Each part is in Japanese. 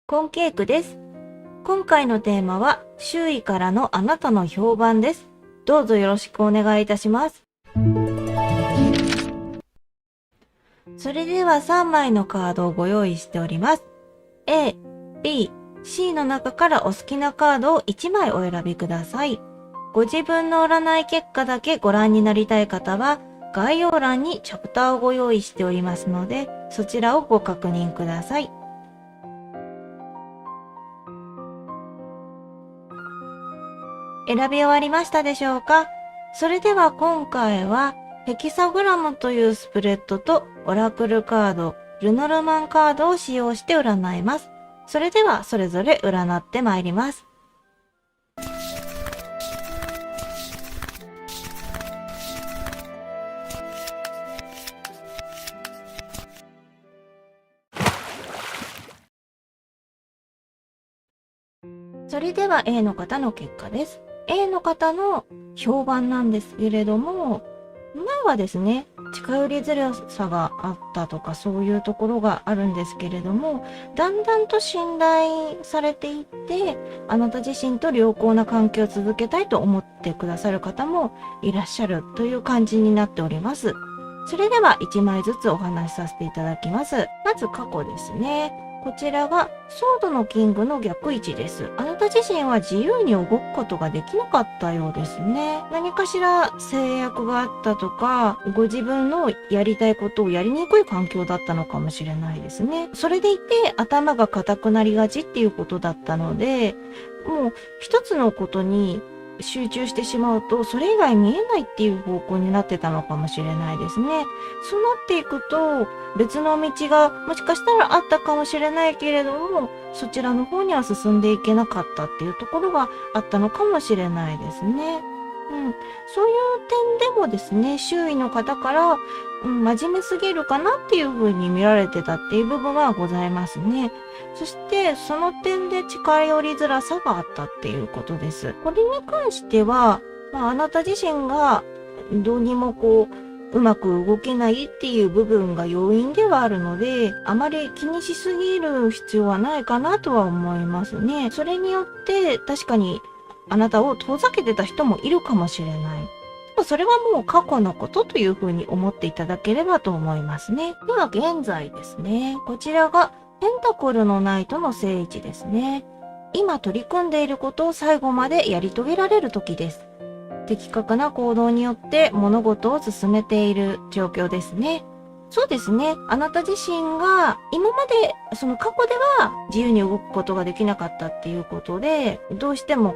コンケイクです。今回のテーマは、周囲からのあなたの評判です。どうぞよろしくお願いいたします。それでは3枚のカードをご用意しております。A、B、C の中からお好きなカードを1枚お選びください。ご自分の占い結果だけご覧になりたい方は、概要欄にチャプターをご用意しておりますので、そちらをご確認ください。選び終わりましたでしょうか？それでは今回はヘキサグラムというスプレッドとオラクルカード、ルノルマンカードを使用して占います。それではそれぞれ占ってまいります。それでは A の方の結果です。A の方の評判なんですけれども、前はですね、近寄りづらさがあったとかそういうところがあるんですけれども、だんだんと信頼されていって、あなた自身と良好な関係を続けたいと思ってくださる方もいらっしゃるという感じになっております。それでは1枚ずつお話しさせていただきます。まず過去ですね。こちらがソードのキングの逆位置です。あなた自身は自由に動くことができなかったようですね。何かしら制約があったとか、ご自分のやりたいことをやりにくい環境だったのかもしれないですね。それでいて頭が硬くなりがちっていうことだったので、もう一つのことに集中してしまうと、それ以外見えないっていう方向になってたのかもしれないですね。そうなっていくと、別の道がもしかしたらあったかもしれないけれども、そちらの方には進んでいけなかったっていうところがあったのかもしれないですね。そういう点でもですね、周囲の方から、真面目すぎるかなっていう風に見られてたっていう部分はございますね。そして、その点で近寄りづらさがあったっていうことです。これに関しては、あなた自身がどうにもうまく動けないっていう部分が要因ではあるので、あまり気にしすぎる必要はないかなとは思いますね。それによって確かにあなたを遠ざけてた人もいるかもしれない。でもそれはもう過去のことというふうに思っていただければと思いますね。では現在ですね。こちらがペンタクルのナイトの正位置ですね。今取り組んでいることを最後までやり遂げられる時です。的確な行動によって物事を進めている状況ですね。そうですね。あなた自身が今までその過去では自由に動くことができなかったっていうことで、どうしても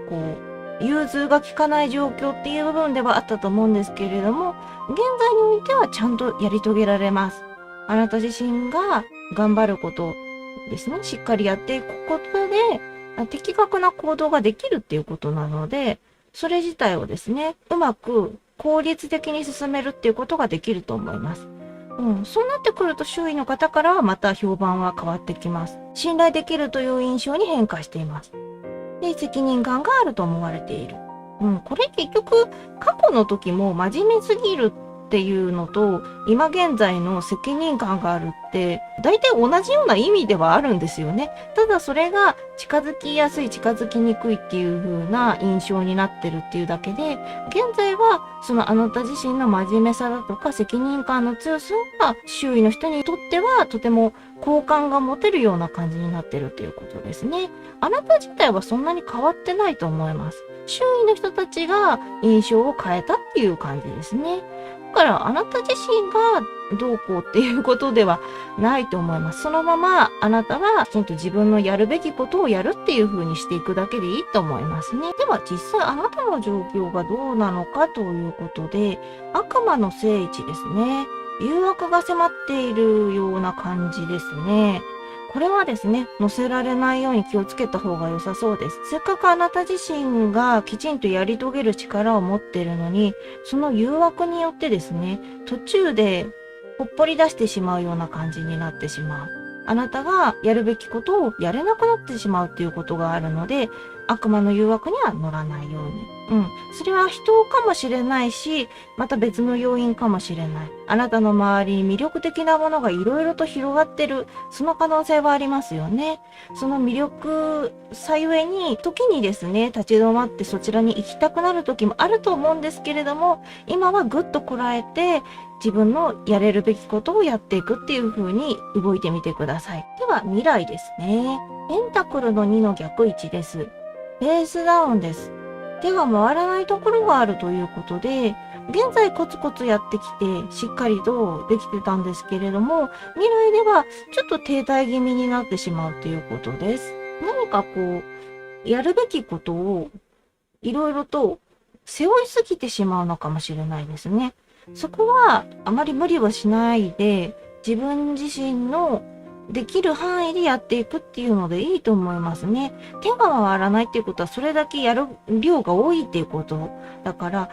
融通が利かない状況っていう部分ではあったと思うんですけれども、現在においてはちゃんとやり遂げられます。あなた自身が頑張ることですね。しっかりやっていくことで、的確な行動ができるっていうことなので、それ自体をですね、うまく効率的に進めるっていうことができると思います。そうなってくると周囲の方からはまた評判は変わってきます。信頼できるという印象に変化しています。で、責任感があると思われている。これ結局過去の時も真面目すぎるっていうのと今現在の責任感があるって大体同じような意味ではあるんですよね。ただそれが近づきやすい近づきにくいっていう風な印象になってるっていうだけで、現在はそのあなた自身の真面目さだとか責任感の強さが周囲の人にとってはとても好感が持てるような感じになってるっていうことですね。あなた自体はそんなに変わってないと思います。周囲の人たちが印象を変えたっていう感じですね。だからあなた自身がどうこうっていうことではないと思います。そのままあなたはきちんと自分のやるべきことをやるっていう風にしていくだけでいいと思いますね。では実際あなたの状況がどうなのかということで、悪魔の正位置ですね。誘惑が迫っているような感じですね。これはですね、乗せられないように気をつけた方が良さそうです。せっかくあなた自身がきちんとやり遂げる力を持っているのに、その誘惑によってですね、途中でほっぽり出してしまうような感じになってしまう。あなたがやるべきことをやれなくなってしまうっていうことがあるので、悪魔の誘惑には乗らないように。それは人かもしれないし、また別の要因かもしれない。あなたの周りに魅力的なものがいろいろと広がってる、その可能性はありますよね。その魅力さゆえに、時にですね、立ち止まってそちらに行きたくなる時もあると思うんですけれども、今はぐっとこらえて、自分のやれるべきことをやっていくっていう風に動いてみてください。では、未来ですね。ペンタクルの2の逆位置です。ペースダウンです。手が回らないところがあるということで、現在コツコツやってきてしっかりとできてたんですけれども、未来ではちょっと停滞気味になってしまうということです。何かやるべきことをいろいろと背負いすぎてしまうのかもしれないですね。そこはあまり無理はしないで、自分自身のできる範囲でやっていくっていうのでいいと思いますね。手が回らないっていうことはそれだけやる量が多いっていうことだから、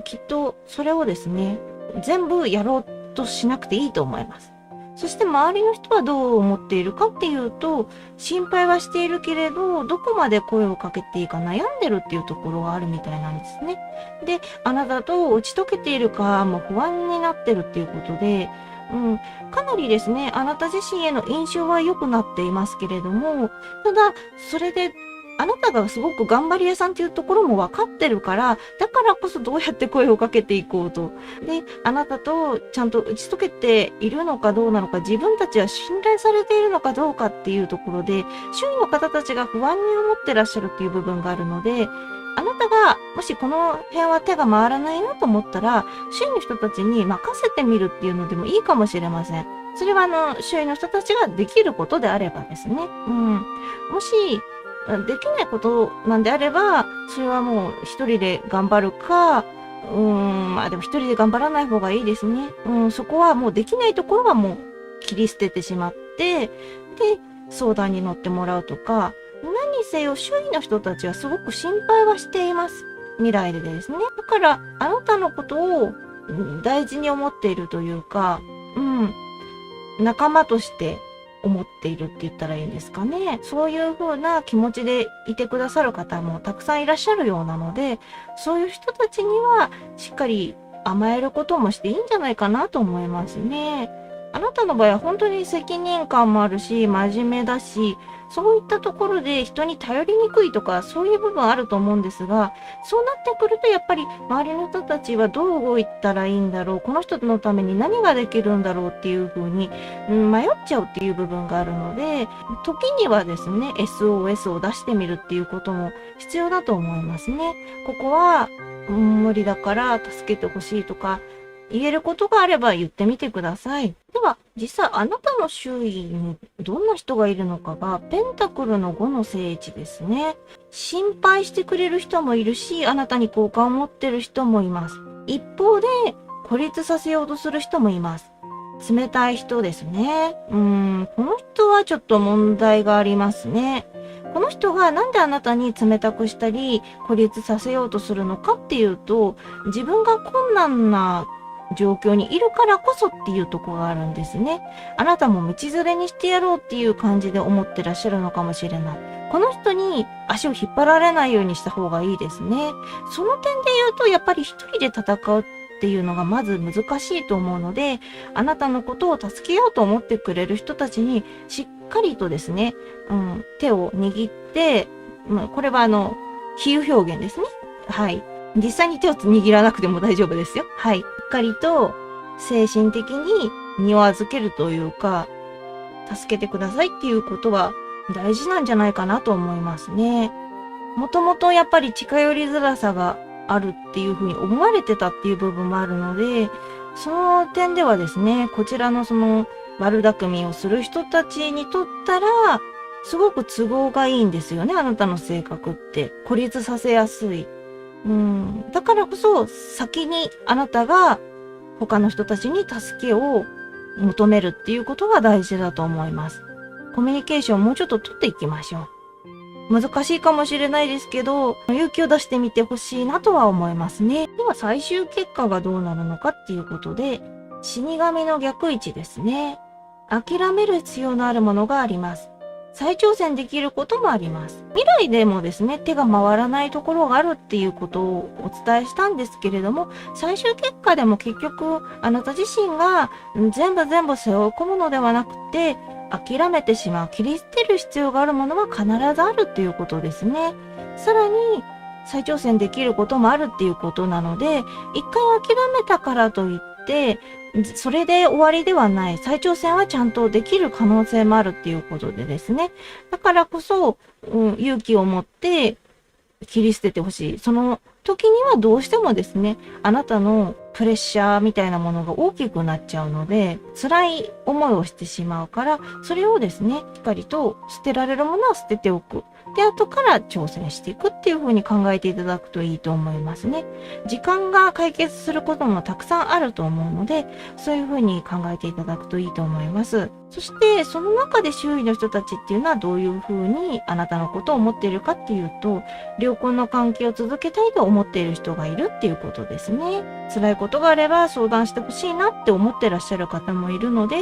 きっとそれをですね、全部やろうとしなくていいと思います。そして周りの人はどう思っているかっていうと、心配はしているけれど、どこまで声をかけていいか悩んでるっていうところがあるみたいなんですね。で、あなたと打ち解けているかも不安になってるっていうことで、かなりですね、あなた自身への印象は良くなっていますけれども、ただ、それで、あなたがすごく頑張り屋さんっていうところも分かってるから、だからこそどうやって声をかけていこうと。で、あなたとちゃんと打ち解けているのかどうなのか、自分たちは信頼されているのかどうかっていうところで、周囲の方たちが不安に思ってらっしゃるっていう部分があるので、あなたが、もしこの辺は手が回らないなと思ったら、周囲の人たちに任せてみるっていうのでもいいかもしれません。それは周囲の人たちができることであればですね。もし、できないことなんであれば、それはもう一人で頑張るか、でも一人で頑張らない方がいいですね。そこはもうできないところはもう切り捨ててしまって、で、相談に乗ってもらうとか、何にせよ周囲の人たちはすごく心配はしています。未来でですね。だから、あなたのことを大事に思っているというか、仲間として思っているって言ったらいいんですかね。そういう風な気持ちでいてくださる方もたくさんいらっしゃるようなので、そういう人たちにはしっかり甘えることもしていいんじゃないかなと思いますね。あなたの場合は本当に責任感もあるし、真面目だし、そういったところで人に頼りにくいとか、そういう部分あると思うんですが、そうなってくるとやっぱり周りの人たちはどう動いたらいいんだろう、この人のために何ができるんだろうっていう風に、迷っちゃうっていう部分があるので、時にはですね、SOS を出してみるっていうことも必要だと思いますね。ここは、無理だから助けてほしいとか、言えることがあれば言ってみてください。では、実際あなたの周囲にどんな人がいるのかが、ペンタクルの5の正位置ですね。心配してくれる人もいるし、あなたに好感を持ってる人もいます。一方で、孤立させようとする人もいます。冷たい人ですね。この人はちょっと問題がありますね。この人がなんであなたに冷たくしたり、孤立させようとするのかっていうと、自分が困難な状況にいるからこそっていうところがあるんですね。あなたも道連れにしてやろうっていう感じで思ってらっしゃるのかもしれない。この人に足を引っ張られないようにした方がいいですね。その点で言うと、やっぱり一人で戦うっていうのがまず難しいと思うので、あなたのことを助けようと思ってくれる人たちにしっかりとですね、手を握って、これは比喩表現ですね。はい。実際に手を握らなくても大丈夫ですよ。はい。しっかりと精神的に身を預けるというか、助けてくださいっていうことは大事なんじゃないかなと思いますね。もともとやっぱり近寄りづらさがあるっていうふうに思われてたっていう部分もあるので、その点ではですね、こちらの悪巧みをする人たちにとったら、すごく都合がいいんですよね、あなたの性格って。孤立させやすい。だからこそ先にあなたが他の人たちに助けを求めるっていうことが大事だと思います。コミュニケーションをもうちょっと取っていきましょう。難しいかもしれないですけど、勇気を出してみてほしいなとは思いますね。では最終結果がどうなるのかっていうことで、死神の逆位置ですね。諦める必要のあるものがあります。再挑戦できることもあります。未来でもですね、手が回らないところがあるっていうことをお伝えしたんですけれども、最終結果でも結局、あなた自身が全部背負い込むのではなくて、諦めてしまう、切り捨てる必要があるものは必ずあるっていうことですね。さらに、再挑戦できることもあるっていうことなので、一回諦めたからといって、それで終わりではない。再挑戦はちゃんとできる可能性もあるっていうことでですね。だからこそ、勇気を持って切り捨ててほしい。その時にはどうしてもですね、あなたのプレッシャーみたいなものが大きくなっちゃうので、辛い思いをしてしまうから、それをですね、しっかりと捨てられるものは捨てておく。で、後から挑戦していくっていう風に考えていただくといいと思いますね。時間が解決することもたくさんあると思うので、そういう風に考えていただくといいと思います。そして、その中で周囲の人たちっていうのはどういう風にあなたのことを思っているかっていうと、良好な関係を続けたいと思っている人がいるっていうことですね。辛いことがあれば相談してほしいなって思ってらっしゃる方もいるので、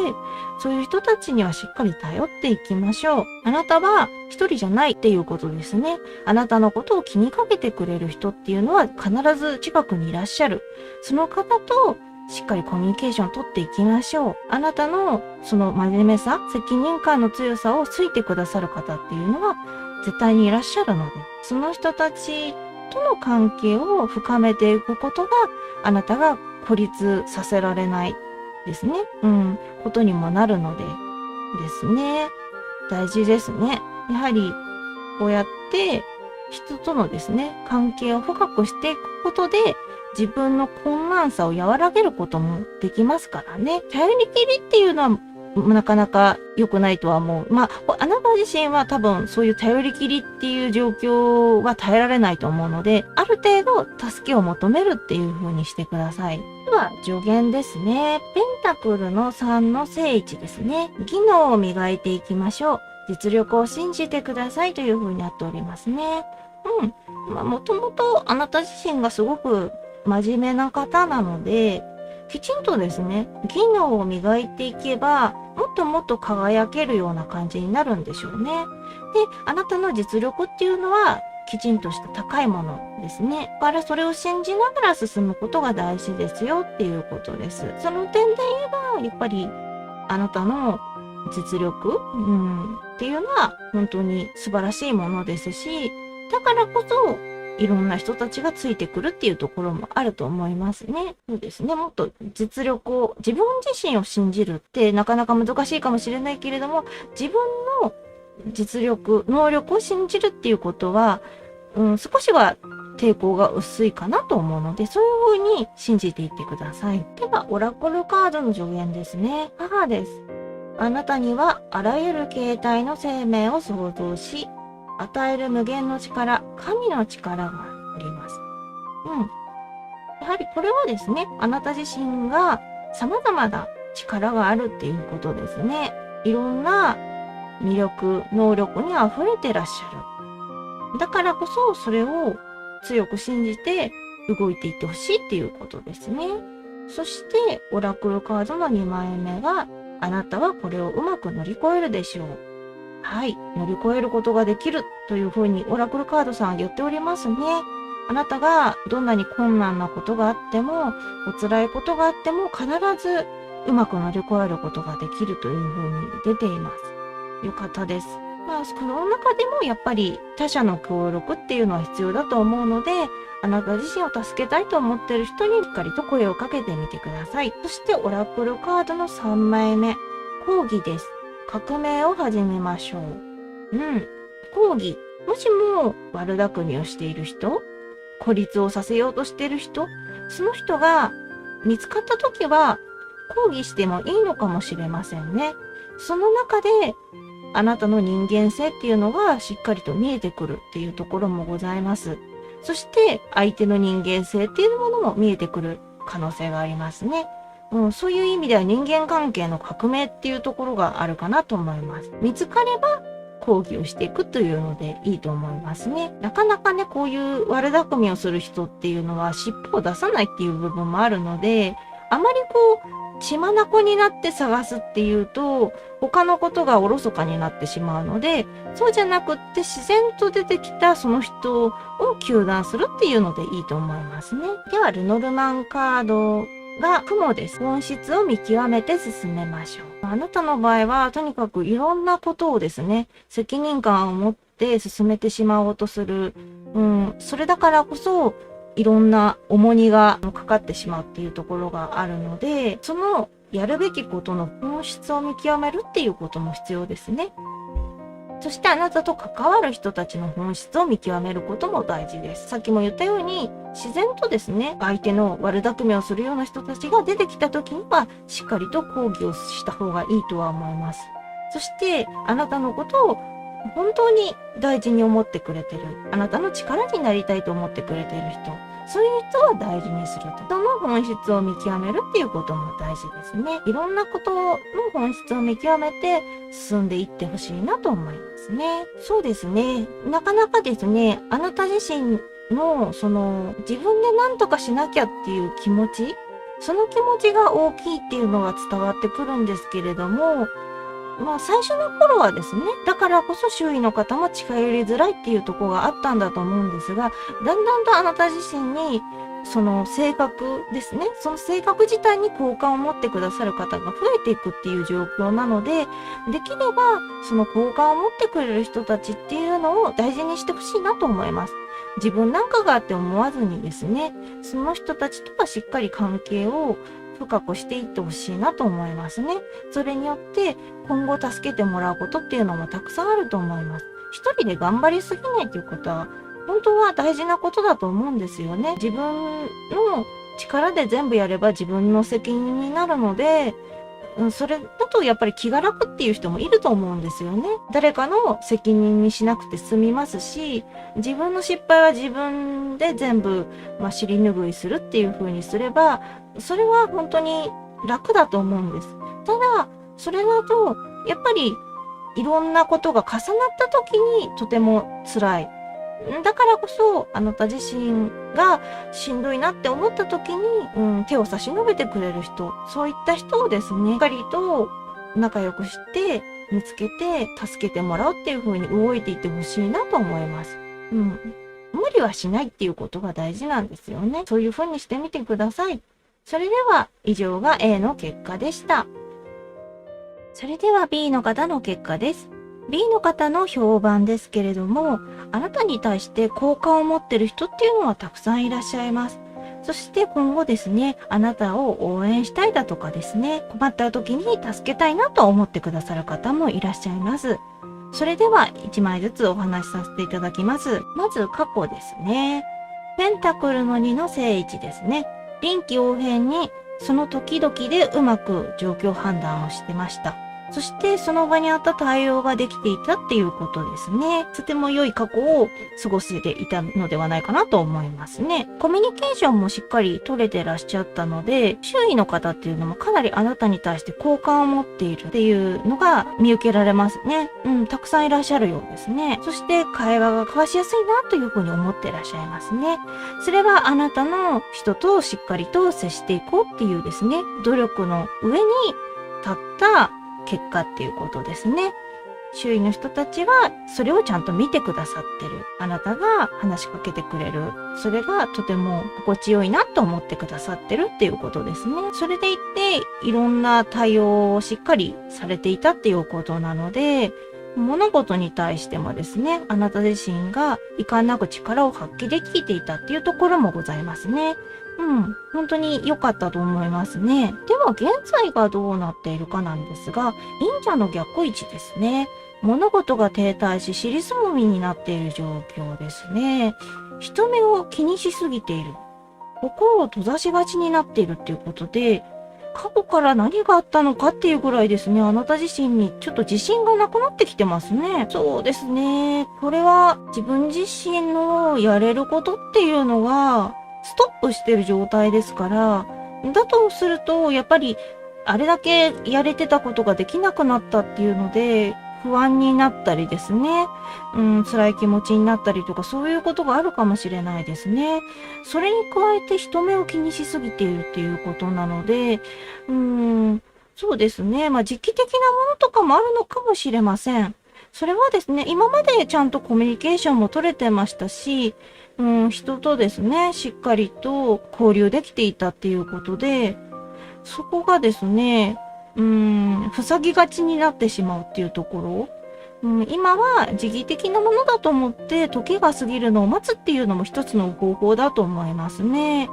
そういう人たちにはしっかり頼っていきましょう。あなたは一人じゃないっていうことですね。あなたのことを気にかけてくれる人っていうのは必ず近くにいらっしゃる。その方としっかりコミュニケーションを取っていきましょう。あなたのその真面目さ、責任感の強さを好いてくださる方っていうのは絶対にいらっしゃるので、その人たちとの関係を深めていくことがあなたが孤立させられないですね。ことにもなるのでですね。大事ですね。やはりこうやって人とのですね、関係を深くしていくことで自分の困難さを和らげることもできますからね。頼りきりっていうのはなかなか良くないとは思う。あなた自身は多分そういう頼りきりっていう状況は耐えられないと思うので、ある程度助けを求めるっていう風にしてください。では、助言ですね。ペンタクルの3の正位置ですね。技能を磨いていきましょう。実力を信じてくださいという風になっておりますね。もともとあなた自身がすごく真面目な方なので、きちんとですね、技能を磨いていけば、もっともっと輝けるような感じになるんでしょうね。で、あなたの実力っていうのは、きちんとした高いものですね。だからそれを信じながら進むことが大事ですよっていうことです。その点で言えば、やっぱりあなたの実力、っていうのは本当に素晴らしいものですし、だからこそいろんな人たちがついてくるっていうところもあると思いますね。そうですね。もっと実力を、自分自身を信じるってなかなか難しいかもしれないけれども、自分の実力、能力を信じるっていうことは、少しは抵抗が薄いかなと思うので、そういう風に信じていってください。では、オラクルカードの助言ですね。母です。あなたにはあらゆる形態の生命を創造し、与える無限の力、神の力があります。やはりこれはですね、あなた自身が様々な力があるっていうことですね。いろんな魅力、能力に溢れてらっしゃる。だからこそそれを強く信じて動いていってほしいっていうことですね。そして、オラクルカードの2枚目は、あなたはこれをうまく乗り越えるでしょう。はい。乗り越えることができるというふうにオラクルカードさんは言っておりますね。あなたがどんなに困難なことがあっても、お辛いことがあっても必ずうまく乗り越えることができるというふうに出ています。よかったです。この中でもやっぱり他者の協力っていうのは必要だと思うので、あなた自身を助けたいと思っている人にしっかりと声をかけてみてください。そしてオラクルカードの3枚目、抗議です。革命を始めましょう。抗議。もしも悪巧みをしている人、孤立をさせようとしている人、その人が見つかったときは抗議してもいいのかもしれませんね。その中であなたの人間性っていうのがしっかりと見えてくるっていうところもございます。そして相手の人間性っていうものも見えてくる可能性がありますね。そういう意味では人間関係の革命っていうところがあるかなと思います。見つかれば抗議をしていくというのでいいと思いますね。なかなかね、こういう悪巧みをする人っていうのは尻尾を出さないっていう部分もあるので、あまり血眼になって探すっていうと、他のことがおろそかになってしまうので、そうじゃなくって自然と出てきたその人を糾弾するっていうのでいいと思いますね。では、ルノルマンカードが雲です。本質を見極めて進めましょう。あなたの場合は、とにかくいろんなことをですね、責任感を持って進めてしまおうとする。それだからこそ、いろんな重荷がかかってしまうっていうところがあるので、そのやるべきことの本質を見極めるっていうことも必要ですね。そしてあなたと関わる人たちの本質を見極めることも大事です。さっきも言ったように、自然とですね、相手の悪巧みをするような人たちが出てきた時には、しっかりと抗議をした方がいいとは思います。そして、あなたのことを本当に大事に思ってくれてる。あなたの力になりたいと思ってくれてる人。そういう人は大事にすると。人の本質を見極めるっていうことも大事ですね。いろんなことの本質を見極めて進んでいってほしいなと思いますね。そうですね。なかなかですね、あなた自身の自分で何とかしなきゃっていう気持ち、その気持ちが大きいっていうのが伝わってくるんですけれども、最初の頃はですね、だからこそ周囲の方も近寄りづらいっていうところがあったんだと思うんですが、だんだんとあなた自身に、その性格ですね、その性格自体に好感を持ってくださる方が増えていくっていう状況なので、できれば、その好感を持ってくれる人たちっていうのを大事にしてほしいなと思います。自分なんかがあって思わずにですね、その人たちとはしっかり関係を深くしていってほしいなと思いますね。それによって今後助けてもらうことっていうのもたくさんあると思います。一人で頑張りすぎないということは本当は大事なことだと思うんですよね。自分の力で全部やれば自分の責任になるので、それだとやっぱり気が楽っていう人もいると思うんですよね。誰かの責任にしなくて済みますし、自分の失敗は自分で全部、尻拭いするっていう風にすれば、それは本当に楽だと思うんです。ただ、それだと、やっぱりいろんなことが重なった時にとても辛い。だからこそ、あなた自身がしんどいなって思った時に、手を差し伸べてくれる人、そういった人をですね、しっかりと仲良くして見つけて助けてもらうっていう風に動いていってほしいなと思います。無理はしないっていうことが大事なんですよね。そういう風にしてみてください。それでは以上が A の結果でした。それでは B の方の結果です。B の方の評判ですけれども、あなたに対して好感を持ってる人っていうのはたくさんいらっしゃいます。そして今後ですね、あなたを応援したいだとかですね、困った時に助けたいなと思ってくださる方もいらっしゃいます。それでは1枚ずつお話しさせていただきます。まず過去ですね。ペンタクルの2の正位置ですね。臨機応変にその時々でうまく状況判断をしてました。そしてその場にあった対応ができていたっていうことですね。とても良い過去を過ごせていたのではないかなと思いますね。コミュニケーションもしっかり取れてらっしゃったので、周囲の方っていうのもかなりあなたに対して好感を持っているっていうのが見受けられますね。たくさんいらっしゃるようですね。そして会話が交わしやすいなというふうに思ってらっしゃいますね。それはあなたの人としっかりと接していこうっていうですね、努力の上に立った結果っていうことですね。周囲の人たちはそれをちゃんと見てくださってる。あなたが話しかけてくれる。それがとても心地よいなと思ってくださってるっていうことですね。それでいっていろんな対応をしっかりされていたっていうことなので、物事に対してもですね、あなた自身が遺憾なく力を発揮できていたっていうところもございますね。本当に良かったと思いますね。では現在がどうなっているかなんですが、忍者の逆位置ですね。物事が停滞し尻すぼみになっている状況ですね。人目を気にしすぎている。心を閉ざしがちになっているっていうことで、過去から何があったのかっていうぐらいですね、あなた自身にちょっと自信がなくなってきてますね。そうですね。これは自分自身のやれることっていうのがストップしてる状態ですから、だとすると、やっぱりあれだけやれてたことができなくなったっていうので、不安になったりですね、辛い気持ちになったりとか、そういうことがあるかもしれないですね。それに加えて人目を気にしすぎているっていうことなので、そうですね。時期的なものとかもあるのかもしれません。それはですね、今までちゃんとコミュニケーションも取れてましたし、人とですね、しっかりと交流できていたっていうことで、そこがですね、塞ぎがちになってしまうっていうところ。今は時期的なものだと思って時が過ぎるのを待つっていうのも一つの方法だと思いますね。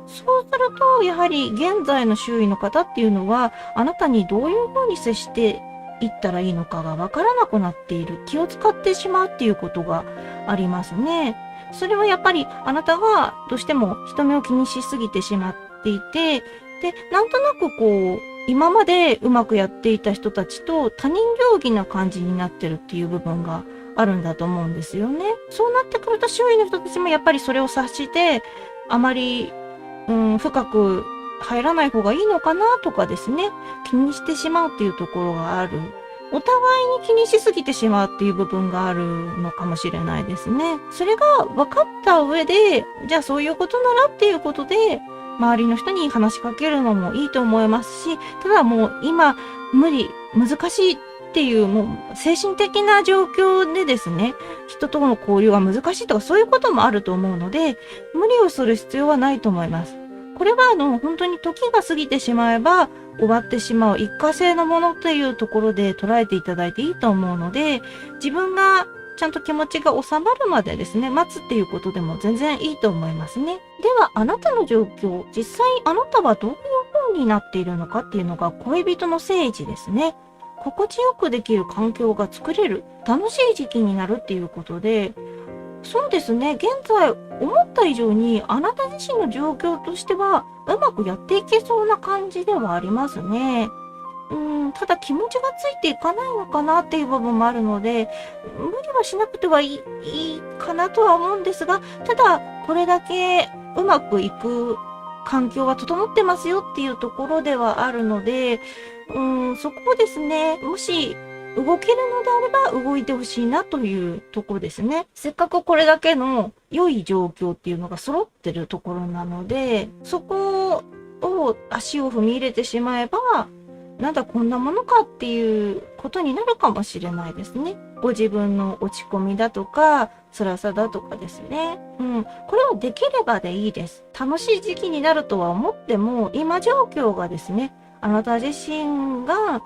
そうすると、やはり現在の周囲の方っていうのは、あなたにどういうふうに接していったらいいのかがわからなくなっている。気を使ってしまうっていうことがありますね。それはやっぱりあなたがどうしても人目を気にしすぎてしまっていて、で、なんとなく今までうまくやっていた人たちと他人行儀な感じになってるっていう部分があるんだと思うんですよね。そうなってくると周囲の人たちもやっぱりそれを察して、あまり深く入らない方がいいのかなとかですね、気にしてしまうっていうところがある。お互いに気にしすぎてしまうっていう部分があるのかもしれないですね。それが分かった上で、じゃあそういうことならっていうことで、周りの人に話しかけるのもいいと思いますし、ただもう今無理、難しいっていうもう精神的な状況でですね、人との交流が難しいとかそういうこともあると思うので、無理をする必要はないと思います。これは本当に時が過ぎてしまえば終わってしまう一過性のものというところで捉えていただいていいと思うので、自分がちゃんと気持ちが収まるまでですね、待つっていうことでも全然いいと思いますね。では、あなたの状況、実際あなたはどういう風になっているのかっていうのが恋人の聖地ですね。心地よくできる環境が作れる、楽しい時期になるっていうことで、そうですね、現在思った以上にあなた自身の状況としてはうまくやっていけそうな感じではありますね。ただ気持ちがついていかないのかなっていう部分もあるので、無理はしなくてはいいかなとは思うんですが、ただこれだけうまくいく環境が整ってますよっていうところではあるので、そこをですね、もし動けるのであれば動いてほしいなというところですね。せっかくこれだけの良い状況っていうのが揃ってるところなので、そこを足を踏み入れてしまえば、なんだこんなものかっていうことになるかもしれないですね。ご自分の落ち込みだとか、辛さだとかですね。これはできればでいいです。楽しい時期になるとは思っても、今状況がですね、あなた自身が、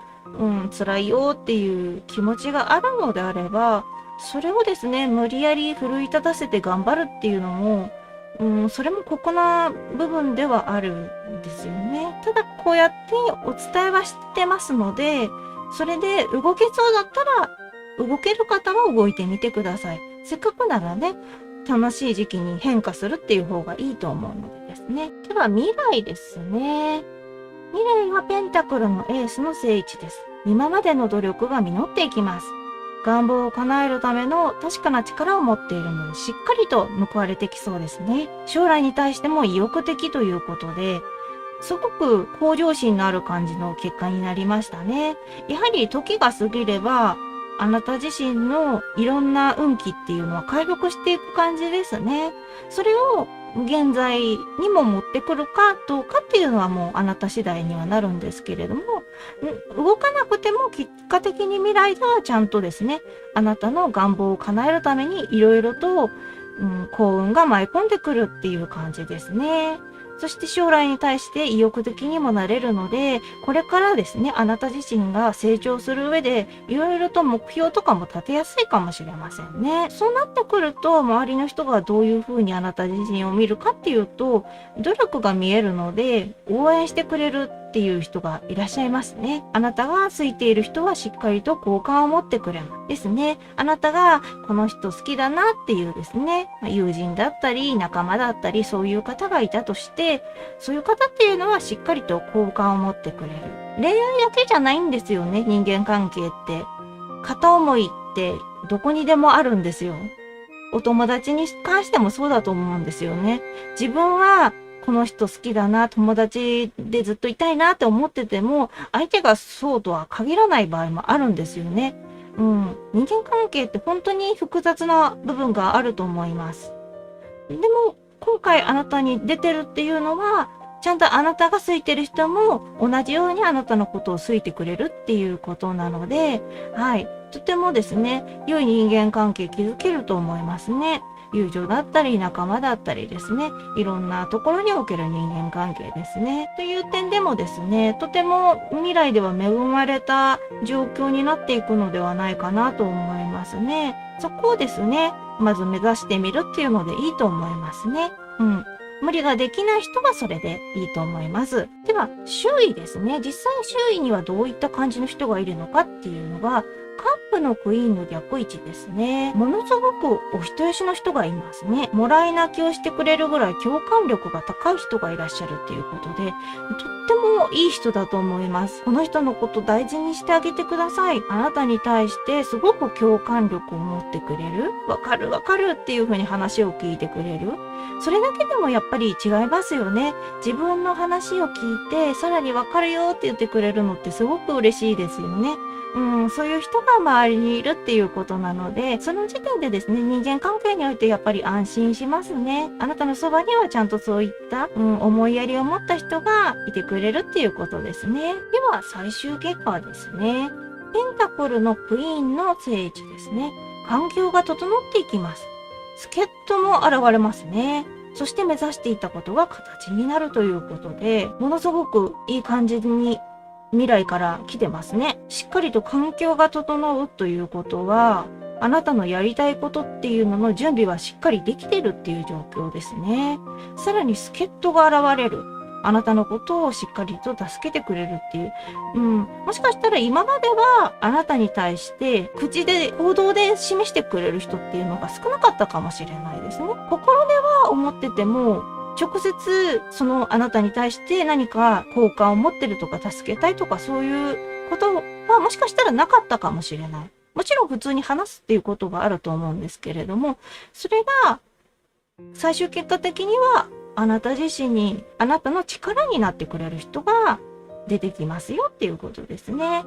辛いよっていう気持ちがあるのであれば、それをですね、無理やり奮い立たせて頑張るっていうのも、それも酷な部分ではあるんですよね。ただこうやってお伝えはしてますので、それで動けそうだったら、動ける方は動いてみてください。せっかくならね、楽しい時期に変化するっていう方がいいと思うのでですね。では未来ですね。未来はペンタクルのエースの聖地です。今までの努力が実っていきます。願望を叶えるための確かな力を持っているので、しっかりと報われてきそうですね。将来に対しても意欲的ということで、すごく向上心のある感じの結果になりましたね。やはり時が過ぎれば、あなた自身のいろんな運気っていうのは回復していく感じですね。それを現在にも持ってくるかどうかっていうのはもうあなた次第にはなるんですけれども、動かなくても結果的に未来ではちゃんとですね、あなたの願望を叶えるためにいろいろと、幸運が舞い込んでくるっていう感じですね。そして将来に対して意欲的にもなれるので、これからですね、あなた自身が成長する上で、いろいろと目標とかも立てやすいかもしれませんね。そうなってくると、周りの人がどういうふうにあなた自身を見るかっていうと、努力が見えるので、応援してくれるっていう人がいらっしゃいますね。あなたが好いている人はしっかりと好感を持ってくれるですね。あなたがこの人好きだなっていうですね、友人だったり仲間だったりそういう方がいたとして、そういう方っていうのはしっかりと好感を持ってくれる。恋愛だけじゃないんですよね、人間関係って。片思いってどこにでもあるんですよ。お友達に関してもそうだと思うんですよね。自分はこの人好きだな、友達でずっといたいなって思ってても、相手がそうとは限らない場合もあるんですよね。人間関係って本当に複雑な部分があると思います。でも、今回あなたに出てるっていうのは、ちゃんとあなたが好いてる人も同じようにあなたのことを好いてくれるっていうことなので、はい。とてもですね、良い人間関係築けると思いますね。友情だったり仲間だったりですね、いろんなところにおける人間関係ですね。という点でもですね、とても未来では恵まれた状況になっていくのではないかなと思いますね。そこをですね、まず目指してみるっていうのでいいと思いますね。無理ができない人はそれでいいと思います。では、周囲ですね。実際周囲にはどういった感じの人がいるのかっていうのが、カップのクイーンの逆位置ですね。ものすごくお人よしの人がいますね。もらい泣きをしてくれるぐらい共感力が高い人がいらっしゃるっていうことで、とってもいい人だと思います。この人のこと大事にしてあげてください。あなたに対してすごく共感力を持ってくれる。わかるわかるっていう風に話を聞いてくれる。それだけでもやっぱり違いますよね。自分の話を聞いて、さらにわかるよって言ってくれるのってすごく嬉しいですよね。そういう人が周りにいるっていうことなので、その時点でですね、人間関係においてやっぱり安心しますね。あなたのそばにはちゃんとそういった、思いやりを持った人がいてくれるっていうことですね。では、最終結果はですね、ペンタクルのクイーンの正位置ですね。環境が整っていきます。助っ人も現れますね。そして目指していたことが形になるということで、ものすごくいい感じに未来から来てますね。しっかりと環境が整うということは、あなたのやりたいことっていうのの準備はしっかりできてるっていう状況ですね。さらに助っ人が現れる。あなたのことをしっかりと助けてくれるっていう。もしかしたら今まではあなたに対して口で行動で示してくれる人っていうのが少なかったかもしれないですね。心では思ってても、直接そのあなたに対して何か好感を持ってるとか助けたいとかそういうことはもしかしたらなかったかもしれない。もちろん普通に話すっていうことがあると思うんですけれども、それが最終結果的にはあなた自身に、あなたの力になってくれる人が出てきますよっていうことですね。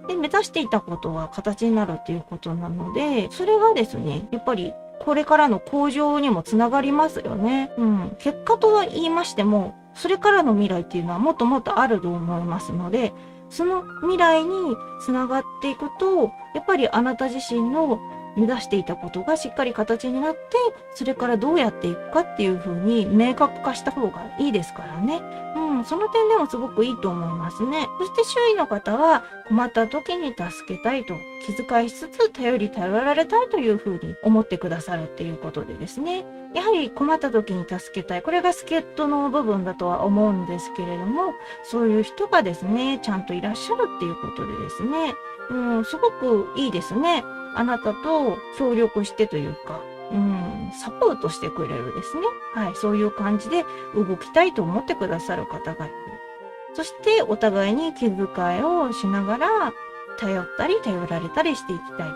で、目指していたことは形になるっていうことなので、それがですね、やっぱりこれからの向上にもつながりますよね。結果とは言いましても、それからの未来っていうのはもっともっとあると思いますので、その未来につながっていくと、やっぱりあなた自身の目指していたことがしっかり形になって、それからどうやっていくかっていう風に明確化した方がいいですからね。その点でもすごくいいと思いますね。そして周囲の方は困った時に助けたいと気遣いしつつ頼られたいという風に思ってくださるっていうことでですね。やはり困った時に助けたい。これが助っ人の部分だとは思うんですけれども、そういう人がですね、ちゃんといらっしゃるっていうことでですね、すごくいいですね。あなたと協力してというか、サポートしてくれるですね。はい、そういう感じで動きたいと思ってくださる方がいる。そしてお互いに気遣いをしながら頼ったり頼られたりしていきたい。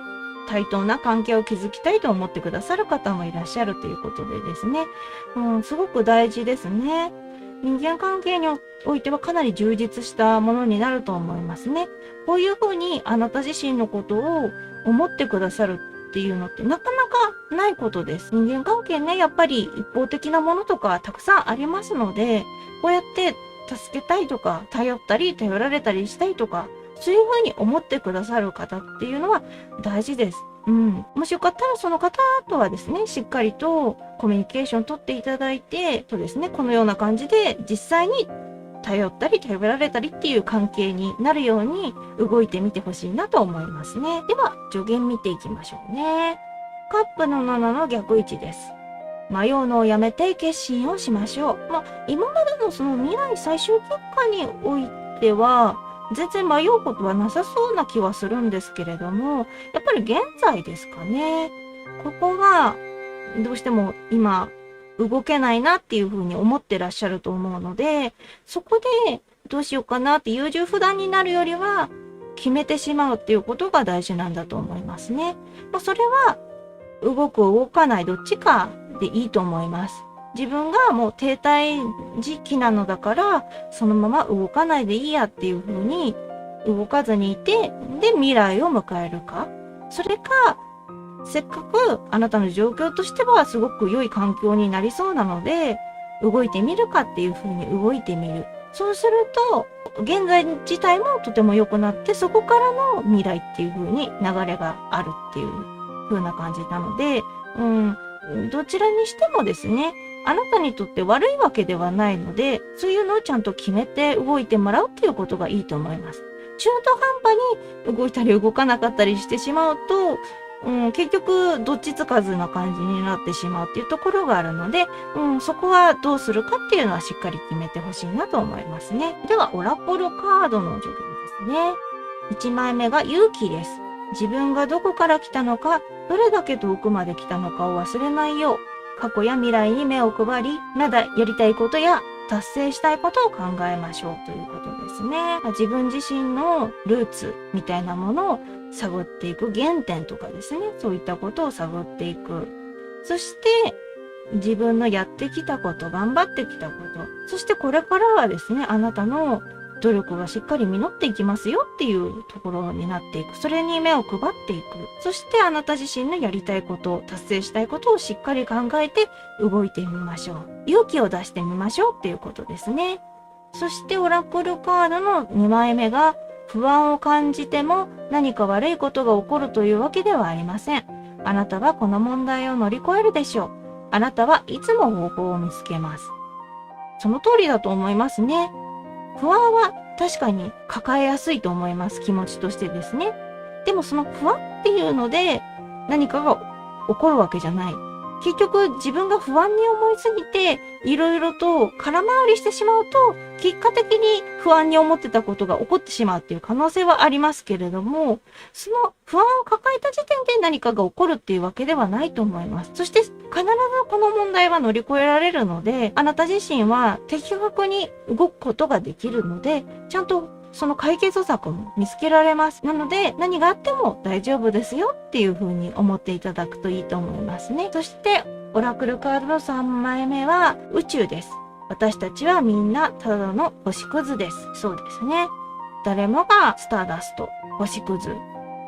対等な関係を築きたいと思ってくださる方もいらっしゃるということでですね、すごく大事ですね。人間関係においてはかなり充実したものになると思いますね。こういうふうにあなた自身のことを思ってくださるっていうのってなかなかないことです。人間関係ね、やっぱり一方的なものとかたくさんありますので、こうやって助けたいとか、頼ったり頼られたりしたいとか、そういうふうに思ってくださる方っていうのは大事です。もしよかったらその方とはですね、しっかりとコミュニケーション取っていただいて、そうですね、このような感じで実際に頼ったり頼られたりっていう関係になるように動いてみてほしいなと思いますね。では、助言見ていきましょうね。カップの7の逆位置です。迷うのをやめて決心をしましょう。今までのその未来最終結果においては、全然迷うことはなさそうな気はするんですけれども、やっぱり現在ですかね。ここが、どうしても今、動けないなっていうふうに思ってらっしゃると思うので、そこでどうしようかなって優柔不断になるよりは、決めてしまうっていうことが大事なんだと思いますね。それは、動く動かないどっちかでいいと思います。自分がもう停滞時期なのだから、そのまま動かないでいいやっていう風に動かずにいて、で未来を迎えるか。それか、せっかくあなたの状況としてはすごく良い環境になりそうなので、動いてみるかっていう風に動いてみる。そうすると、現在自体もとても良くなって、そこからの未来っていう風に流れがあるっていう風な感じなので、どちらにしてもですね、あなたにとって悪いわけではないので、そういうのをちゃんと決めて動いてもらうっていうことがいいと思います。中途半端に動いたり動かなかったりしてしまうと、結局どっちつかずな感じになってしまうっていうところがあるので、そこはどうするかっていうのはしっかり決めてほしいなと思いますね。では、オラクルカードの助言ですね。1枚目が勇気です。自分がどこから来たのか、どれだけ遠くまで来たのかを忘れないよう、過去や未来に目を配り、まだやりたいことや達成したいことを考えましょうということですね。自分自身のルーツみたいなものを探っていく、原点とかですね、そういったことを探っていく。そして自分のやってきたこと、頑張ってきたこと、そしてこれからはですね、あなたの努力がしっかり実っていきますよっていうところになっていく。それに目を配っていく。そしてあなた自身のやりたいこと、達成したいことをしっかり考えて動いてみましょう。勇気を出してみましょうっていうことですね。そしてオラクルカードの2枚目が、不安を感じても何か悪いことが起こるというわけではありません。あなたはこの問題を乗り越えるでしょう。あなたはいつも方法を見つけます。その通りだと思いますね。不安は確かに抱えやすいと思います。気持ちとしてですね。でもその不安っていうので何かが起こるわけじゃない。結局自分が不安に思いすぎていろいろと空回りしてしまうと、結果的に不安に思ってたことが起こってしまうっていう可能性はありますけれども、その不安を抱えた時点で何かが起こるっていうわけではないと思います。そして必ずこの問題は乗り越えられるので、あなた自身は的確に動くことができるので、ちゃんとその解決策も見つけられます。なので何があっても大丈夫ですよっていう風に思っていただくといいと思いますね。そしてオラクルカードの3枚目は宇宙です。私たちはみんなただの星屑です。そうですね。誰もがスターダスト、星屑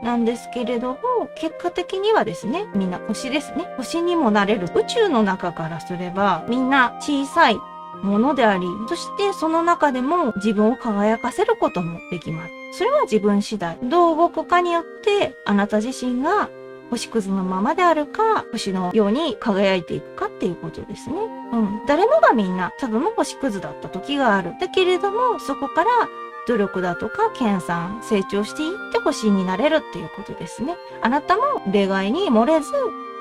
なんですけれども、結果的にはですね、みんな星ですね。星にもなれる。宇宙の中からすればみんな小さいものであり、そしてその中でも自分を輝かせることもできます。それは自分次第。どう動くかによってあなた自身が星屑のままであるか、星のように輝いていくかっていうことですね。誰もがみんなただの星屑だった時がある。だけれども、そこから努力だとか研鑽、成長していって星になれるっていうことですね。あなたも例外に漏れず、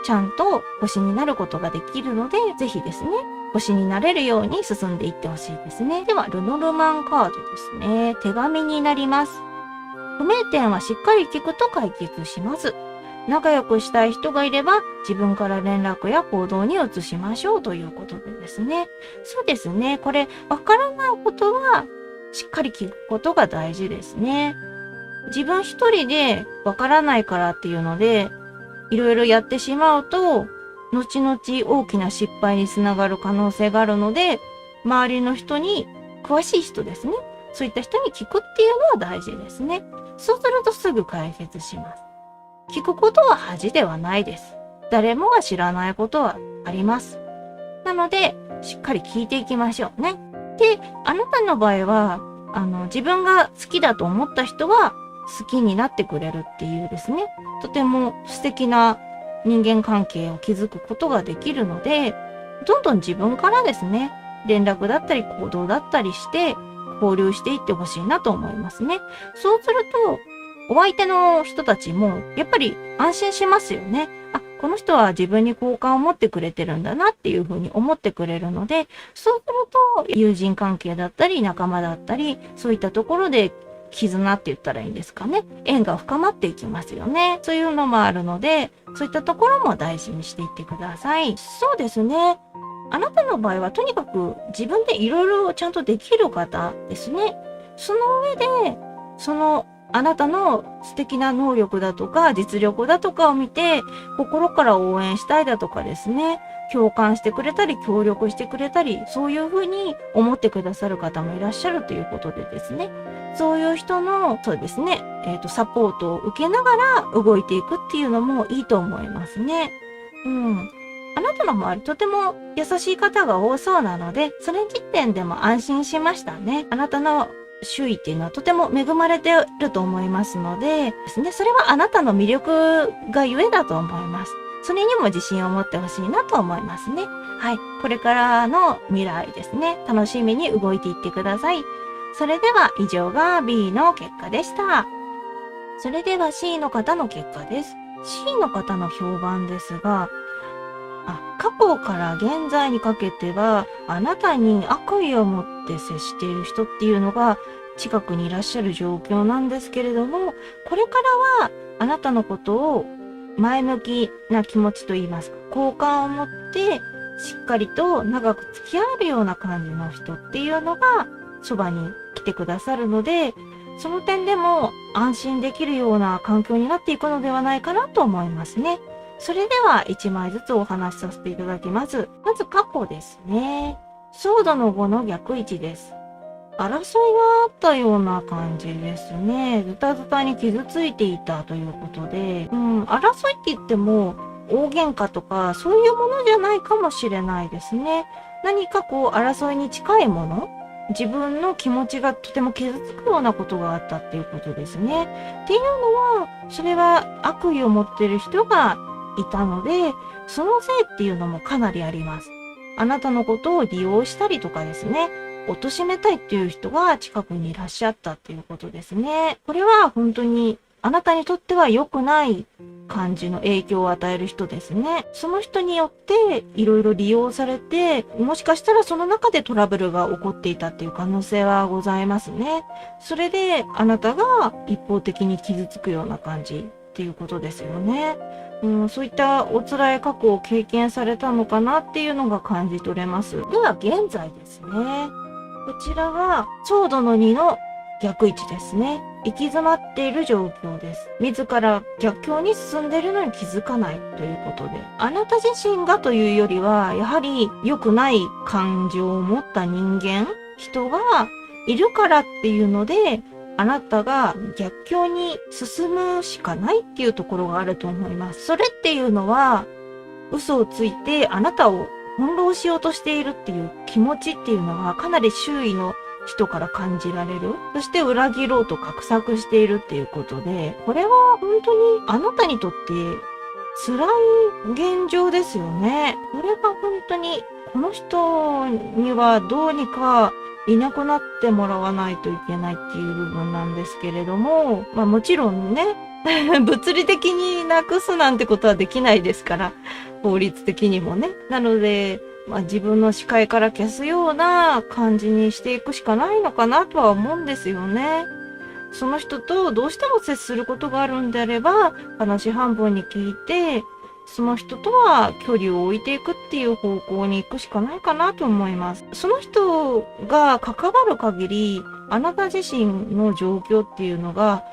ちゃんと星になることができるので、ぜひですね、星になれるように進んでいってほしいですね。では、ルノルマンカードですね。手紙になります。不明点はしっかり聞くと解決します。仲良くしたい人がいれば、自分から連絡や行動に移しましょうということでですね。そうですね。これ、わからないことは、しっかり聞くことが大事ですね。自分一人でわからないからっていうので、いろいろやってしまうと、後々大きな失敗につながる可能性があるので、周りの人に、詳しい人ですね。そういった人に聞くっていうのは大事ですね。そうするとすぐ解決します。聞くことは恥ではないです。誰もが知らないことはあります。なので、しっかり聞いていきましょうね。で、あなたの場合は、自分が好きだと思った人は好きになってくれるっていうですね、とても素敵な人間関係を築くことができるので、どんどん自分からですね、連絡だったり行動だったりして交流していってほしいなと思いますね。そうすると、お相手の人たちもやっぱり安心しますよね。あ、この人は自分に好感を持ってくれてるんだなっていうふうに思ってくれるので、そうすると友人関係だったり仲間だったり、そういったところで絆って言ったらいいんですかね。縁が深まっていきますよね。そういうのもあるので、そういったところも大事にしていってください。そうですね。あなたの場合はとにかく自分でいろいろちゃんとできる方ですね。その上で、そのあなたの素敵な能力だとか実力だとかを見て、心から応援したいだとかですね、共感してくれたり、協力してくれたり、そういうふうに思ってくださる方もいらっしゃるということでですね、そういう人の、そうですね、サポートを受けながら動いていくっていうのもいいと思いますね。うん。あなたの周りとても優しい方が多そうなので、それ時点でも安心しましたね。あなたの周囲っていうのはとても恵まれてると思いますので、ですね、それはあなたの魅力がゆえだと思います。それにも自信を持ってほしいなと思いますね。はい。これからの未来ですね、楽しみに動いていってください。それでは以上が B の結果でした。それでは C の方の結果です。C の方の評判ですが、過去から現在にかけては、あなたに悪意を持って接している人っていうのが近くにいらっしゃる状況なんですけれども、これからはあなたのことを前向きな気持ちといいますか、好感を持ってしっかりと長く付き合えるような感じの人っていうのがそばに来てくださるので、その点でも安心できるような環境になっていくのではないかなと思いますね。それでは1枚ずつお話しさせていただきます。まず過去ですね。ソードの5の逆位置です。争いがあったような感じですね。ズタズタに傷ついていたということで、争いって言っても大喧嘩とかそういうものじゃないかもしれないですね。何かこう争いに近いもの、自分の気持ちがとても傷つくようなことがあったっていうことですね。っていうのは、それは悪意を持っている人がいたので、そのせいっていうのもかなりあります。あなたのことを利用したりとかですね、貶めたいっていう人が近くにいらっしゃったっていうことですね。これは本当にあなたにとっては良くない感じの影響を与える人ですね。その人によっていろいろ利用されて、もしかしたらその中でトラブルが起こっていたっていう可能性はございますね。それであなたが一方的に傷つくような感じっていうことですよね。そういったお辛い過去を経験されたのかなっていうのが感じ取れます。では現在ですね。こちらがソードの2の逆位置ですね。行き詰まっている状況です。自ら逆境に進んでいるのに気づかないということで。あなた自身がというよりは、やはり良くない感情を持った人間、人がいるからっていうので、あなたが逆境に進むしかないっていうところがあると思います。それっていうのは、嘘をついてあなたを翻弄しようとしているっていう気持ちっていうのはかなり周囲の人から感じられる。そして裏切ろうと画策しているっていうことで、これは本当にあなたにとって辛い現状ですよね。これが本当にこの人にはどうにかいなくなってもらわないといけないっていう部分なんですけれども、もちろんね、物理的になくすなんてことはできないですから、法律的にもね。なので、自分の視界から消すような感じにしていくしかないのかなとは思うんですよね。その人とどうしても接することがあるんであれば、話半分に聞いて、その人とは距離を置いていくっていう方向に行くしかないかなと思います。その人が関わる限り、あなた自身の状況っていうのが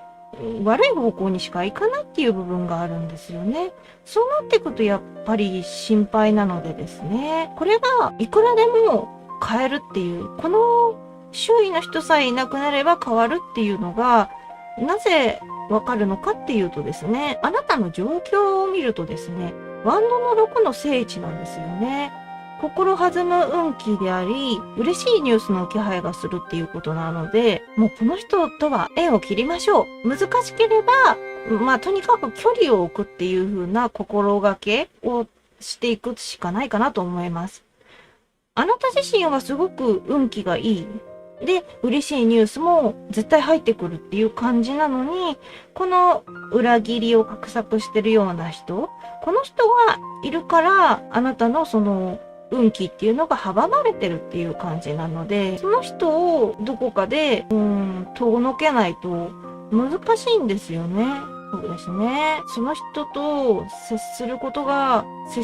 悪い方向にしか行かないっていう部分があるんですよね。そうなっていくとやっぱり心配なのでですね。これがいくらでも変えるっていう、この周囲の人さえいなくなれば変わるっていうのが、なぜわかるのかっていうとですね、あなたの状況を見るとですね、ワンドの6の正位置なんですよね。心弾む運気であり、嬉しいニュースの気配がするっていうことなので、もうこの人とは縁を切りましょう。難しければ、とにかく距離を置くっていう風な心がけをしていくしかないかなと思います。あなた自身はすごく運気がいい。で、嬉しいニュースも絶対入ってくるっていう感じなのに、この裏切りを画策してるような人、この人がいるから、あなたのその運気っていうのが阻まれてるっていう感じなので、その人をどこかで、遠のけないと難しいんですよね。そうですね。その人と接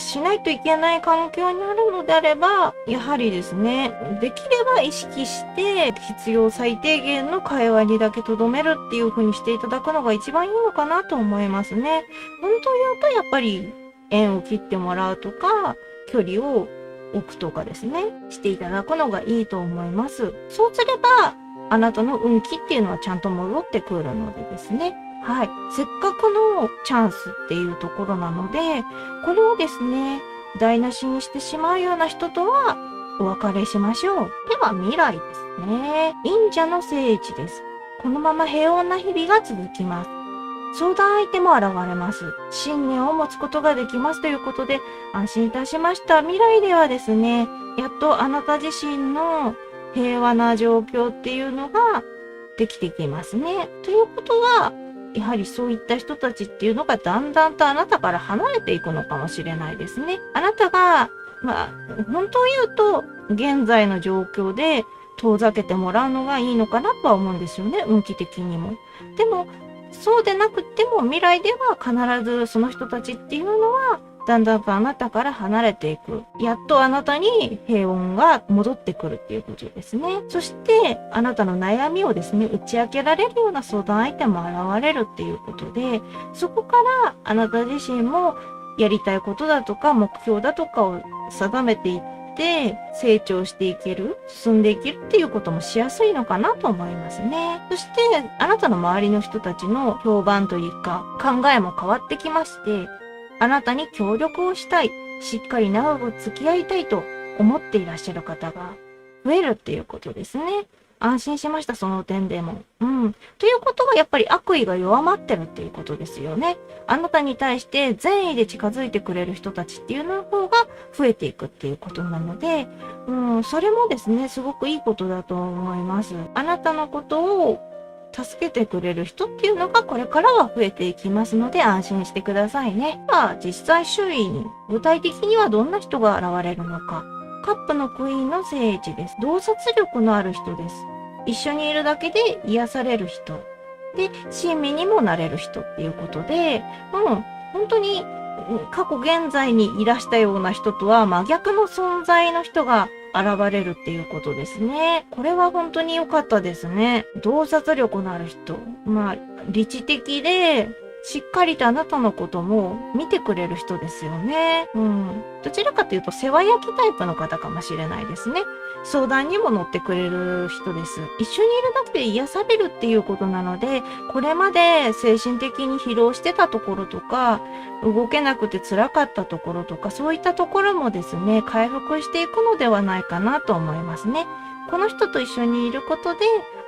しないといけない環境にあるのであれば、やはりですね、できれば意識して必要最低限の会話にだけ留めるっていう風にしていただくのが一番いいのかなと思いますね。本当言うとやっぱり縁を切ってもらうとか、距離を置くとかですね、していただくのがいいと思います。そうすれば、あなたの運気っていうのはちゃんと戻ってくるのでですね。はい。せっかくのチャンスっていうところなので、これをですね、台無しにしてしまうような人とはお別れしましょう。では未来ですね。忍者の聖地です。このまま平穏な日々が続きます。相談相手も現れます。信念を持つことができますということで安心いたしました。未来ではですね、やっとあなた自身の平和な状況っていうのができてきますね。ということは、やはりそういった人たちっていうのがだんだんとあなたから離れていくのかもしれないですね。あなたが、本当を言うと、現在の状況で遠ざけてもらうのがいいのかなとは思うんですよね。運気的にも。でも、そうでなくっても未来では必ずその人たちっていうのはだんだんとあなたから離れていく。やっとあなたに平穏が戻ってくるっていうことですね。そして、あなたの悩みをですね、打ち明けられるような相談相手も現れるっていうことで、そこからあなた自身もやりたいことだとか目標だとかを定めていって、成長していける、進んでいけるっていうこともしやすいのかなと思いますね。そして、あなたの周りの人たちの評判というか、考えも変わってきまして、あなたに協力をしたい、しっかり長く付き合いたいと思っていらっしゃる方が増えるっていうことですね。安心しました、その点でも。ということはやっぱり悪意が弱まってるっていうことですよね。あなたに対して善意で近づいてくれる人たちっていうの方が増えていくっていうことなので、それもですね、すごくいいことだと思います。あなたのことを助けてくれる人っていうのがこれからは増えていきますので安心してくださいね。実際周囲に具体的にはどんな人が現れるのか。カップのクイーンの聖地です。洞察力のある人です。一緒にいるだけで癒される人。で、親身にもなれる人っていうことで、本当に過去現在にいらしたような人とは真逆の存在の人が現れるっていうことですね。これは本当に良かったですね。洞察力のある人。理知的で、しっかりとあなたのことも見てくれる人ですよね。どちらかというと世話焼きタイプの方かもしれないですね。相談にも乗ってくれる人です。一緒にいるだけで癒されるっていうことなので、これまで精神的に疲労してたところとか、動けなくて辛かったところとか、そういったところもですね、回復していくのではないかなと思いますね。この人と一緒にいることで、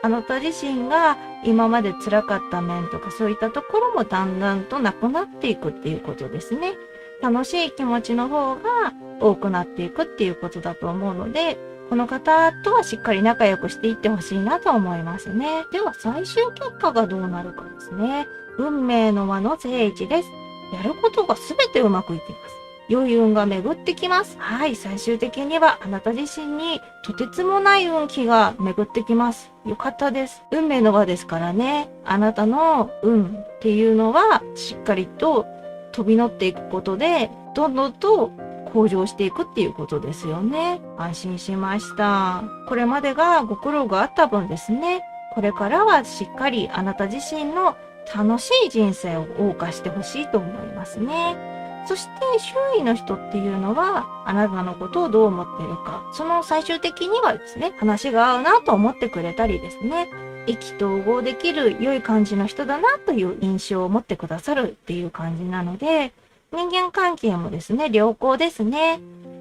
あなた自身が今まで辛かった面とかそういったところもだんだんとなくなっていくっていうことですね。楽しい気持ちの方が多くなっていくっていうことだと思うので、この方とはしっかり仲良くしていってほしいなと思いますね。では最終結果がどうなるかですね。運命の輪の聖地です。やることが全てうまくいきます。良い運が巡ってきます。はい、最終的にはあなた自身にとてつもない運気が巡ってきます。よかったです。運命の輪ですからね。あなたの運っていうのはしっかりと飛び乗っていくことで、どんどんと向上していくっていうことですよね。安心しました。これまでがご苦労があった分ですね。これからはしっかりあなた自身の楽しい人生を謳歌してほしいと思いますね。そして周囲の人っていうのはあなたのことをどう思っているか。その最終的にはですね、話が合うなと思ってくれたりですね、意気投合できる良い感じの人だなという印象を持ってくださるっていう感じなので、人間関係もですね、良好ですね。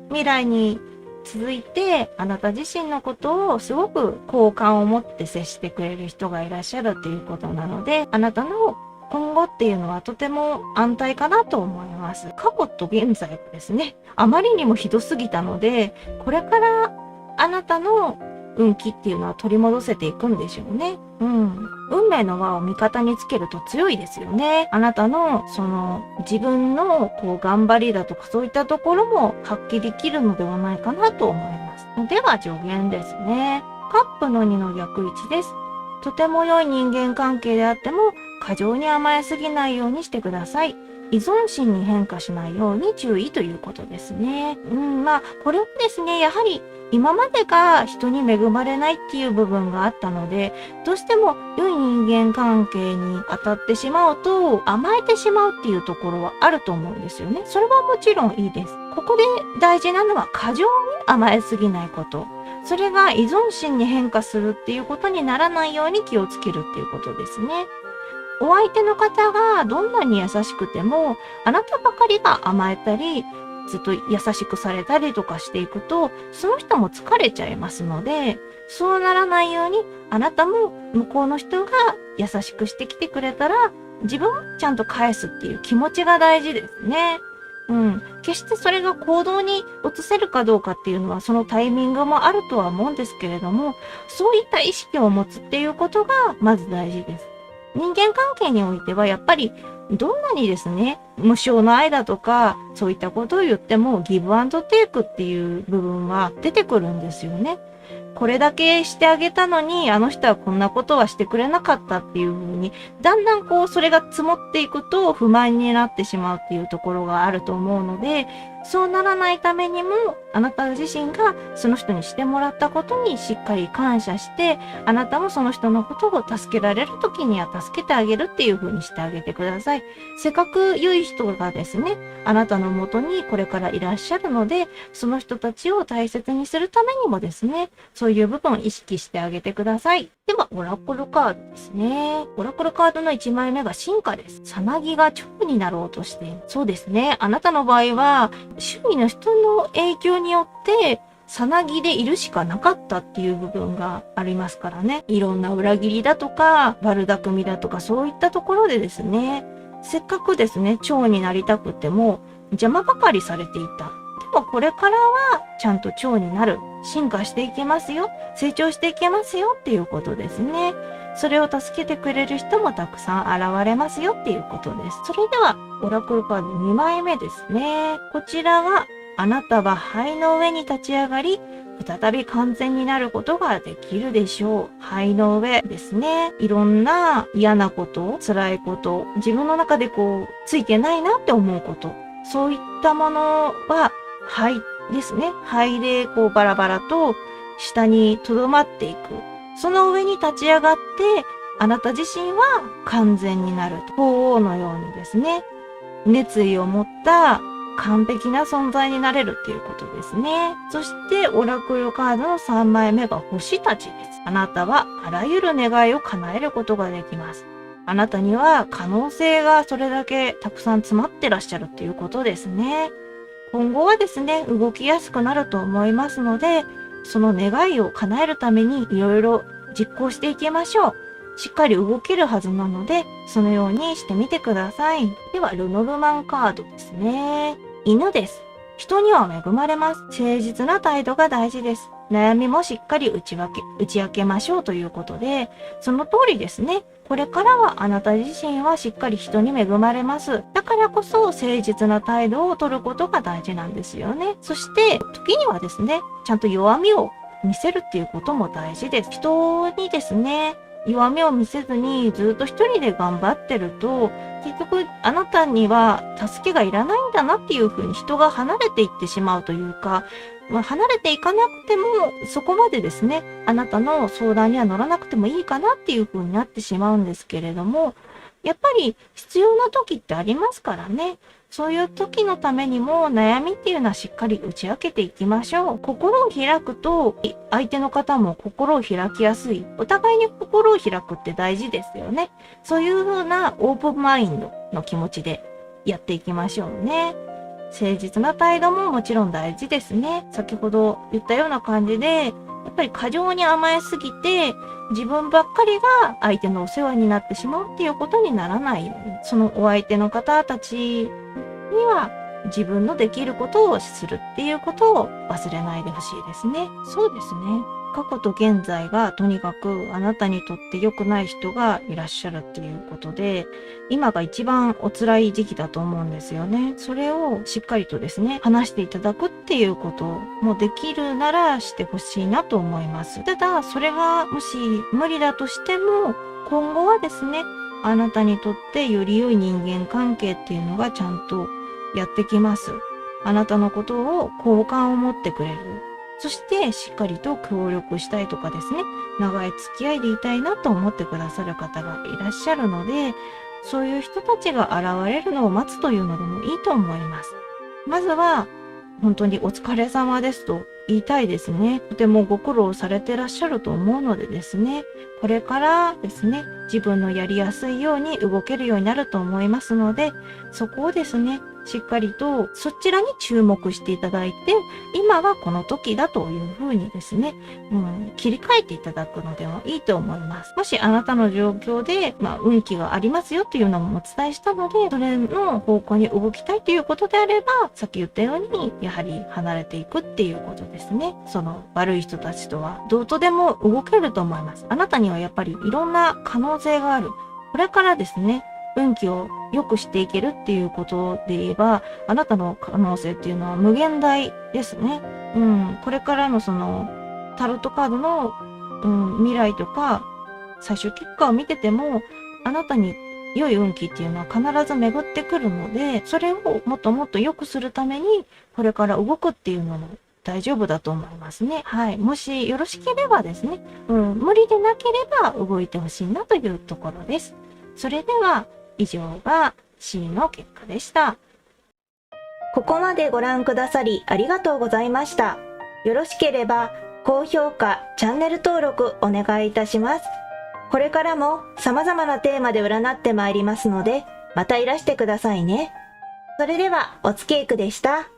未来に続いてあなた自身のことをすごく好感を持って接してくれる人がいらっしゃるっていうことなので、あなたの今後っていうのはとても安泰かなと思います。過去と現在はですね、あまりにもひどすぎたので、これからあなたの運気っていうのは取り戻せていくんでしょうね。運命の輪を味方につけると強いですよね。あなたの自分の頑張りだとかそういったところも発揮できるのではないかなと思います。では助言ですね。カップの2の逆位置です。とても良い人間関係であっても、過剰に甘えすぎないようにしてください。依存心に変化しないように注意ということですね。これはですね、やはり今までが人に恵まれないっていう部分があったので、どうしても良い人間関係に当たってしまうと甘えてしまうっていうところはあると思うんですよね。それはもちろんいいです。ここで大事なのは過剰に甘えすぎないこと。それが依存心に変化するっていうことにならないように気をつけるっていうことですね。お相手の方がどんなに優しくても、あなたばかりが甘えたり、ずっと優しくされたりとかしていくと、その人も疲れちゃいますので、そうならないように、あなたも向こうの人が優しくしてきてくれたら、自分もちゃんと返すっていう気持ちが大事ですね。決してそれが行動に移せるかどうかっていうのはそのタイミングもあるとは思うんですけれども、そういった意識を持つっていうことがまず大事です。人間関係においてはやっぱりどんなにですね、無償の愛だとかそういったことを言ってもギブアンドテイクっていう部分は出てくるんですよね。これだけしてあげたのにあの人はこんなことはしてくれなかったっていう風にだんだんそれが積もっていくと不満になってしまうっていうところがあると思うので、そうならないためにもあなた自身がその人にしてもらったことにしっかり感謝して、あなたもその人のことを助けられる時には助けてあげるっていう風にしてあげてください。せっかく良い人がですね、あなたの元にこれからいらっしゃるので、その人たちを大切にするためにもですね、そういう部分を意識してあげてください。では、オラクルカードですね。オラクルカードの1枚目が進化です。さなぎが蝶になろうとしている。そうですね。あなたの場合は、周囲の人の影響によって、さなぎでいるしかなかったっていう部分がありますからね。いろんな裏切りだとか、悪巧みだとか、そういったところでですね、せっかくですね、蝶になりたくても、邪魔ばかりされていた。でもこれからは、ちゃんと蝶になる。進化していけますよ。成長していけますよっていうことですね。それを助けてくれる人もたくさん現れますよっていうことです。それでは、オラクルカード2枚目ですね。こちらは、あなたは灰の上に立ち上がり、再び完全になることができるでしょう。灰の上ですね。いろんな嫌なこと、辛いこと、自分の中でついてないなって思うこと、そういったものは灰ですね。灰でバラバラと下に留まっていく。その上に立ち上がって、あなた自身は完全になると。鳳凰のようにですね、熱意を持った完璧な存在になれるっていうことですね。そして、オラクルカードの3枚目が星たちです。あなたはあらゆる願いを叶えることができます。あなたには可能性がそれだけたくさん詰まってらっしゃるっていうことですね。今後はですね、動きやすくなると思いますので、その願いを叶えるためにいろいろ実行していきましょう。しっかり動けるはずなので、そのようにしてみてください。では、ルノルマンカードですね。犬です。人には恵まれます。誠実な態度が大事です。悩みもしっかり打ち明けましょうということで、その通りですね。これからはあなた自身はしっかり人に恵まれます。だからこそ誠実な態度を取ることが大事なんですよね。そして、時にはですね、ちゃんと弱みを見せるっていうことも大事です。人にですね、弱みを見せずにずっと一人で頑張ってると、結局あなたには助けがいらないんだなっていうふうに人が離れていってしまうというか、離れていかなくてもそこまでですね、あなたの相談には乗らなくてもいいかなっていうふうになってしまうんですけれども、やっぱり必要な時ってありますからね。そういう時のためにも悩みっていうのはしっかり打ち明けていきましょう。心を開くと相手の方も心を開きやすい。お互いに心を開くって大事ですよね。そういう風なオープンマインドの気持ちでやっていきましょうね。誠実な態度ももちろん大事ですね。先ほど言ったような感じで、やっぱり過剰に甘えすぎて、自分ばっかりが相手のお世話になってしまうっていうことにならないように、そのお相手の方たちには自分のできることをするっていうことを忘れないでほしいですね。そうですね。過去と現在がとにかくあなたにとって良くない人がいらっしゃるっていうことで、今が一番お辛い時期だと思うんですよね。それをしっかりとですね、話していただくっていうこともできるならしてほしいなと思います。ただ、それがもし無理だとしても、今後はですね、あなたにとってより良い人間関係っていうのがちゃんとやってきます。あなたのことを好感を持ってくれる。そしてしっかりと協力したいとかですね、長い付き合いでいたいなと思ってくださる方がいらっしゃるので、そういう人たちが現れるのを待つというのでもいいと思います。まずは、本当にお疲れ様ですと言いたいですね。とてもご苦労されてらっしゃると思うのでですね、これからですね、自分のやりやすいように動けるようになると思いますので、そこをですね、しっかりとそちらに注目していただいて、今はこの時だというふうにですね、切り替えていただくのではいいと思います。もしあなたの状況で、運気がありますよっていうのもお伝えしたので、それの方向に動きたいということであれば、さっき言ったように、やはり離れていくっていうことですね。その悪い人たちとはどうとでも動けると思います。あなたにはやっぱりいろんな可能性がある。これからですね、運気を良くしていけるっていうことで言えば、あなたの可能性っていうのは無限大ですね。これからのそのタロットカードの、未来とか最終結果を見てても、あなたに良い運気っていうのは必ず巡ってくるので、それをもっともっと良くするために、これから動くっていうのも大丈夫だと思いますね。はい。もしよろしければですね、無理でなければ動いてほしいなというところです。それでは、以上が C の結果でした。ここまでご覧くださりありがとうございました。よろしければ高評価、チャンネル登録お願いいたします。これからも様々なテーマで占ってまいりますので、またいらしてくださいね。それではおつけいくでした。